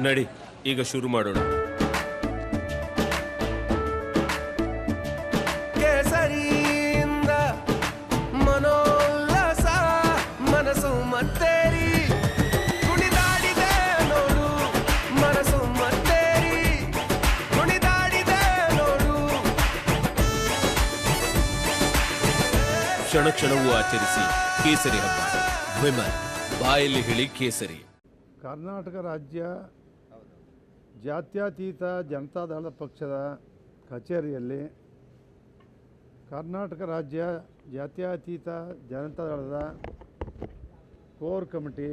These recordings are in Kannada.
ನಡಿ ಈಗ ಶುರು ಮಾಡೋಣ. ಕೇಸರಿಯಿಂದ ಮನೋಲ್ಲಾಸ ಮನಸ್ಸು ಮತ್ತೇರಿ ಕುಣಿದಾಡಿದೆ ನೋಡು, ಮನಸ್ಸು ಮತ್ತೇರಿ ಕುಣಿದಾಡಿದೆ ನೋಡು. ಕ್ಷಣ ಕ್ಷಣವೂ ಆಚರಿಸಿ ಕೇಸರಿ ಹಬ್ಬ. ವಿಮಲ್ ಬಾಯಲ್ಲಿ ಹೇಳಿ ಕೇಸರಿ. ಕರ್ನಾಟಕ ರಾಜ್ಯ ಜಾತ್ಯತೀತ ಜನತಾದಳ ಪಕ್ಷದ ಕಚೇರಿಯಲ್ಲಿ ಕರ್ನಾಟಕ ರಾಜ್ಯ ಜಾತ್ಯತೀತ ಜನತಾದಳದ ಕೋರ್ ಕಮಿಟಿ,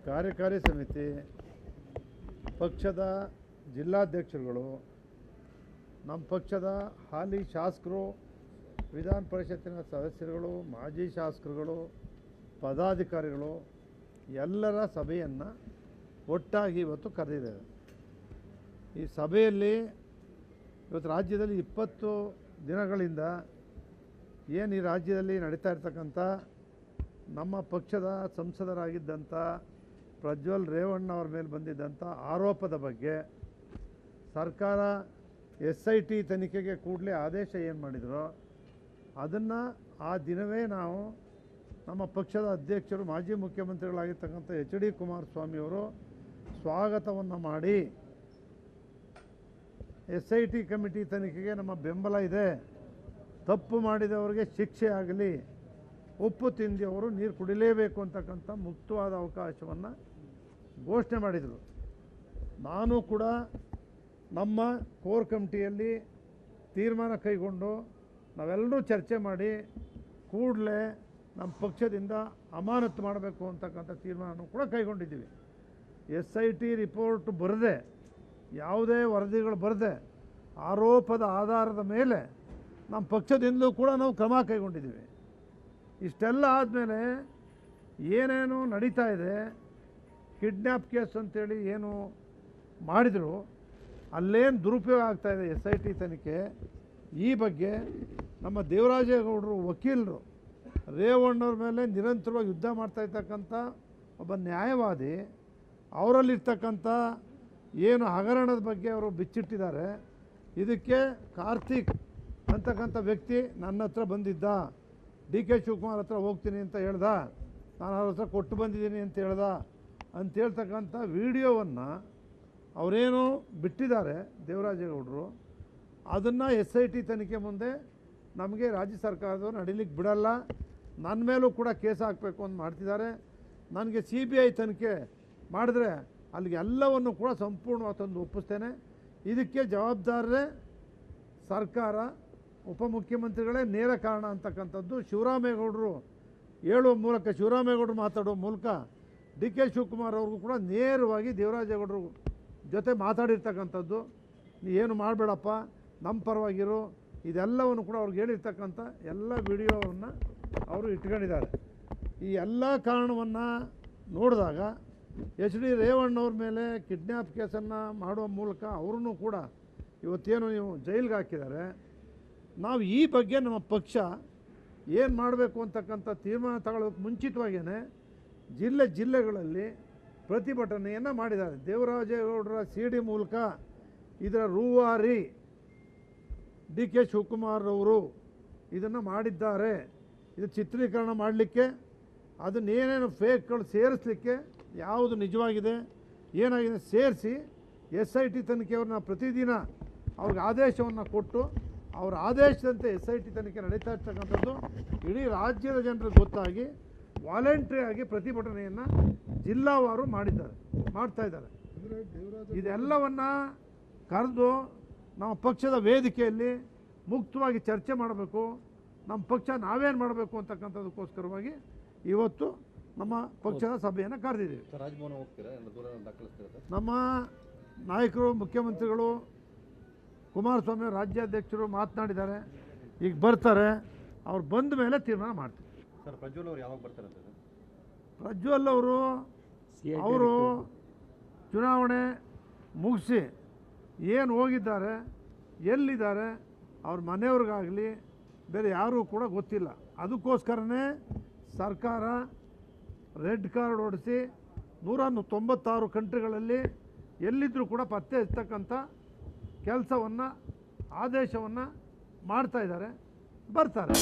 ಕಾರ್ಯಕಾರಿ ಸಮಿತಿ, ಪಕ್ಷದ ಜಿಲ್ಲಾಧ್ಯಕ್ಷರುಗಳು, ನಮ್ಮ ಪಕ್ಷದ ಹಾಲಿ ಶಾಸಕರು, ವಿಧಾನ ಪರಿಷತ್ತಿನ ಸದಸ್ಯರುಗಳು, ಮಾಜಿ ಶಾಸಕರುಗಳು, ಪದಾಧಿಕಾರಿಗಳು ಎಲ್ಲರ ಸಭೆಯನ್ನು ಒಟ್ಟಾಗಿ ಇವತ್ತು ಕರೆದಿದ್ದೇವೆ. ಈ ಸಭೆಯಲ್ಲಿ ಇವತ್ತು ರಾಜ್ಯದಲ್ಲಿ 20 ದಿನಗಳಿಂದ ಏನು ಈ ರಾಜ್ಯದಲ್ಲಿ ನಡೀತಾ ಇರ್ತಕ್ಕಂಥ ನಮ್ಮ ಪಕ್ಷದ ಸಂಸದರಾಗಿದ್ದಂಥ ಪ್ರಜ್ವಲ್ ರೇವಣ್ಣ ಅವ್ರ ಮೇಲೆ ಬಂದಿದ್ದಂಥ ಆರೋಪದ ಬಗ್ಗೆ ಸರ್ಕಾರ SIT ತನಿಖೆಗೆ ಕೂಡಲೇ ಆದೇಶ ಏನು ಮಾಡಿದರೋ ಅದನ್ನು ಆ ದಿನವೇ ನಾವು ನಮ್ಮ ಪಕ್ಷದ ಅಧ್ಯಕ್ಷರು ಮಾಜಿ ಮುಖ್ಯಮಂತ್ರಿಗಳಾಗಿರ್ತಕ್ಕಂಥ HD ಕುಮಾರಸ್ವಾಮಿಯವರು ಸ್ವಾಗತವನ್ನು ಮಾಡಿ SIT ಕಮಿಟಿ ತನಿಖೆಗೆ ನಮ್ಮ ಬೆಂಬಲ ಇದೆ, ತಪ್ಪು ಮಾಡಿದವರಿಗೆ ಶಿಕ್ಷೆ ಆಗಲಿ, ಉಪ್ಪು ತಿಂದಿಯವರು ನೀರು ಕುಡಿಲೇಬೇಕು ಅಂತಕ್ಕಂಥ ಮುಕ್ತವಾದ ಅವಕಾಶವನ್ನು ಘೋಷಣೆ ಮಾಡಿದರು. ನಾನು ಕೂಡ ನಮ್ಮ ಕೋರ್ ಕಮಿಟಿಯಲ್ಲಿ ತೀರ್ಮಾನ ಕೈಗೊಂಡು ನಾವೆಲ್ಲರೂ ಚರ್ಚೆ ಮಾಡಿ ಕೂಡಲೇ ನಮ್ಮ ಪಕ್ಷದಿಂದ ಅಮಾನತು ಮಾಡಬೇಕು ಅಂತಕ್ಕಂಥ ತೀರ್ಮಾನ ಕೂಡ ಕೈಗೊಂಡಿದ್ದೀವಿ. SIT ರಿಪೋರ್ಟ್ ಬರದೆ, ಯಾವುದೇ ವರದಿಗಳು ಬರದೆ, ಆರೋಪದ ಆಧಾರದ ಮೇಲೆ ನಮ್ಮ ಪಕ್ಷದಿಂದಲೂ ಕೂಡ ನಾವು ಕ್ರಮ ಕೈಗೊಂಡಿದ್ದೀವಿ. ಇಷ್ಟೆಲ್ಲ ಆದಮೇಲೆ ಏನೇನು ನಡೀತಾ ಇದೆ, ಕಿಡ್ನ್ಯಾಪ್ ಕೇಸ್ ಅಂತೇಳಿ ಏನು ಮಾಡಿದರು, ಅಲ್ಲೇನು ದುರುಪಯೋಗ ಆಗ್ತಾಯಿದೆ SIT ತನಿಖೆ, ಈ ಬಗ್ಗೆ ನಮ್ಮ ದೇವರಾಜೇಗೌಡರು ವಕೀಲರು ರೇವಣ್ಣವ್ರ ಮೇಲೆ ನಿರಂತರವಾಗಿ ಯುದ್ಧ ಮಾಡ್ತಾಯಿರ್ತಕ್ಕಂಥ ಒಬ್ಬ ನ್ಯಾಯವಾದಿ, ಅವರಲ್ಲಿರ್ತಕ್ಕಂಥ ಏನು ಹಗರಣದ ಬಗ್ಗೆ ಅವರು ಬಿಚ್ಚಿಟ್ಟಿದ್ದಾರೆ. ಇದಕ್ಕೆ ಕಾರ್ತಿಕ್ ಅಂತಕ್ಕಂಥ ವ್ಯಕ್ತಿ ನನ್ನ ಹತ್ರ ಬಂದಿದ್ದ, DK ಶಿವಕುಮಾರ್ ಹತ್ರ ಹೋಗ್ತೀನಿ ಅಂತ ಹೇಳ್ದ, ನಾನು ಅವ್ರ ಹತ್ರ ಕೊಟ್ಟು ಬಂದಿದ್ದೀನಿ ಅಂತ ಹೇಳ್ದ ಅಂತ ಹೇಳ್ತಕ್ಕಂಥ ವಿಡಿಯೋವನ್ನು ಅವರೇನು ಬಿಟ್ಟಿದ್ದಾರೆ ದೇವರಾಜೇಗೌಡರು, ಅದನ್ನು SIT ತನಿಖೆ ಮುಂದೆ ನಮಗೆ ರಾಜ್ಯ ಸರ್ಕಾರದವರು ನಡೀಲಿಕ್ಕೆ ಬಿಡಲ್ಲ, ನನ್ನ ಮೇಲೂ ಕೂಡ ಕೇಸ್ ಹಾಕಬೇಕು ಅಂತ ಮಾಡ್ತಿದ್ದಾರೆ. ನನಗೆ CBI ತನಿಖೆ ಮಾಡಿದ್ರೆ ಅಲ್ಲಿಗೆ ಎಲ್ಲವನ್ನು ಕೂಡ ಸಂಪೂರ್ಣವಾಗಿ ತಂದು ಒಪ್ಪಿಸ್ತೇನೆ. ಇದಕ್ಕೆ ಜವಾಬ್ದಾರರೇ ಸರ್ಕಾರ, ಉಪಮುಖ್ಯಮಂತ್ರಿಗಳೇ ನೇರ ಕಾರಣ ಅಂತಕ್ಕಂಥದ್ದು ಶಿವರಾಮೇಗೌಡರು ಹೇಳುವ ಮೂಲಕ, ಶಿವರಾಮೇಗೌಡರು ಮಾತಾಡುವ ಮೂಲಕ DK ಶಿವಕುಮಾರ್ ಅವ್ರಿಗೂ ಕೂಡ ನೇರವಾಗಿ ದೇವರಾಜೇಗೌಡರು ಜೊತೆ ಮಾತಾಡಿರ್ತಕ್ಕಂಥದ್ದು, ನೀ ಏನು ಮಾಡಬೇಡಪ್ಪ, ನಮ್ಮ ಪರವಾಗಿರು, ಇದೆಲ್ಲವನ್ನು ಕೂಡ ಅವ್ರಿಗೆ ಹೇಳಿರ್ತಕ್ಕಂಥ ಎಲ್ಲ ವಿಡಿಯೋವನ್ನು ಅವರು ಇಟ್ಕೊಂಡಿದ್ದಾರೆ. ಈ ಎಲ್ಲ ಕಾರಣವನ್ನು ನೋಡಿದಾಗ HD ರೇವಣ್ಣವ್ರ ಮೇಲೆ ಕಿಡ್ನ್ಯಾಪ್ ಕೇಸನ್ನು ಮಾಡುವ ಮೂಲಕ ಅವರನ್ನು ಕೂಡ ಇವತ್ತೇನು ನೀವು ಜೈಲಿಗೆ ಹಾಕಿದ್ದಾರೆ. ನಾವು ಈ ಬಗ್ಗೆ ನಮ್ಮ ಪಕ್ಷ ಏನು ಮಾಡಬೇಕು ಅಂತಕ್ಕಂಥ ತೀರ್ಮಾನ ತಗೊಳ್ಳೋಕ್ಕೆ ಮುಂಚಿತವಾಗಿಯೇ ಜಿಲ್ಲೆಗಳಲ್ಲಿ ಪ್ರತಿಭಟನೆಯನ್ನು ಮಾಡಿದ್ದಾರೆ. ದೇವರಾಜೇಗೌಡರ CD ಮೂಲಕ ಇದರ ರೂವಾರಿ DK ಶಿವಕುಮಾರ್ ಅವರು ಇದನ್ನು ಮಾಡಿದ್ದಾರೆ. ಇದು ಚಿತ್ರೀಕರಣ ಮಾಡಲಿಕ್ಕೆ, ಅದನ್ನೇನೇನು ಫೇಕ್ಗಳು ಸೇರಿಸಲಿಕ್ಕೆ, ಯಾವುದು ನಿಜವಾಗಿದೆ ಏನಾಗಿದೆ ಸೇರಿಸಿ SIT ತನಿಖೆಯವ್ರನ್ನ ಪ್ರತಿದಿನ ಅವ್ರಿಗೆ ಆದೇಶವನ್ನು ಕೊಟ್ಟು, ಅವರ ಆದೇಶದಂತೆ SIT ತನಿಖೆ ನಡೀತಾ ಇರ್ತಕ್ಕಂಥದ್ದು ಇಡೀ ರಾಜ್ಯದ ಜನರಿಗೆ ಗೊತ್ತಾಗಿ ವಾಲಂಟ್ರಿಯಾಗಿ ಪ್ರತಿಭಟನೆಯನ್ನು ಜಿಲ್ಲಾವಾರು ಮಾಡ್ತಾಯಿದ್ದಾರೆ. ಇದೆಲ್ಲವನ್ನು ಕರೆದು ನಮ್ಮ ಪಕ್ಷದ ವೇದಿಕೆಯಲ್ಲಿ ಮುಕ್ತವಾಗಿ ಚರ್ಚೆ ಮಾಡಬೇಕು, ನಮ್ಮ ಪಕ್ಷ ನಾವೇನು ಮಾಡಬೇಕು ಅಂತಕ್ಕಂಥದಕ್ಕೋಸ್ಕರವಾಗಿ ಇವತ್ತು ನಮ್ಮ ಪಕ್ಷದ ಸಭೆಯನ್ನು ಕರೆದಿದ್ದೀವಿ. ನಮ್ಮ ನಾಯಕರು, ಮುಖ್ಯಮಂತ್ರಿಗಳು, ಕುಮಾರಸ್ವಾಮಿ ರಾಜ್ಯಾಧ್ಯಕ್ಷರು ಮಾತನಾಡಿದ್ದಾರೆ, ಈಗ ಬರ್ತಾರೆ, ಅವ್ರು ಬಂದ ಮೇಲೆ ತೀರ್ಮಾನ ಮಾಡ್ತೀವಿ. ಸರ್, ಪ್ರಜ್ವಲ್ ಅವರು ಯಾವಾಗ ಬರ್ತಾರೆ ಅಂತ? ಪ್ರಜ್ವಲ್ ಅವರು ಚುನಾವಣೆ ಮುಗಿಸಿ ಏನು ಹೋಗಿದ್ದಾರೆ, ಎಲ್ಲಿದ್ದಾರೆ, ಅವ್ರ ಮನೆಯವ್ರಿಗಾಗಲಿ ಬೇರೆ ಯಾರೂ ಕೂಡ ಗೊತ್ತಿಲ್ಲ. ಅದಕ್ಕೋಸ್ಕರನೇ ಸರ್ಕಾರ ರೆಡ್ ಕಾರ್ಡ್ ಹೊಡಿಸಿ 196 ಕಂಟ್ರಿಗಳಲ್ಲಿ ಎಲ್ಲಿದ್ದರೂ ಕೂಡ ಪತ್ತೆ ಹಚ್ಚತಕ್ಕಂಥ ಕೆಲಸವನ್ನು ಆದೇಶವನ್ನು ಮಾಡ್ತಾಯಿದ್ದಾರೆ, ಬರ್ತಾರೆ.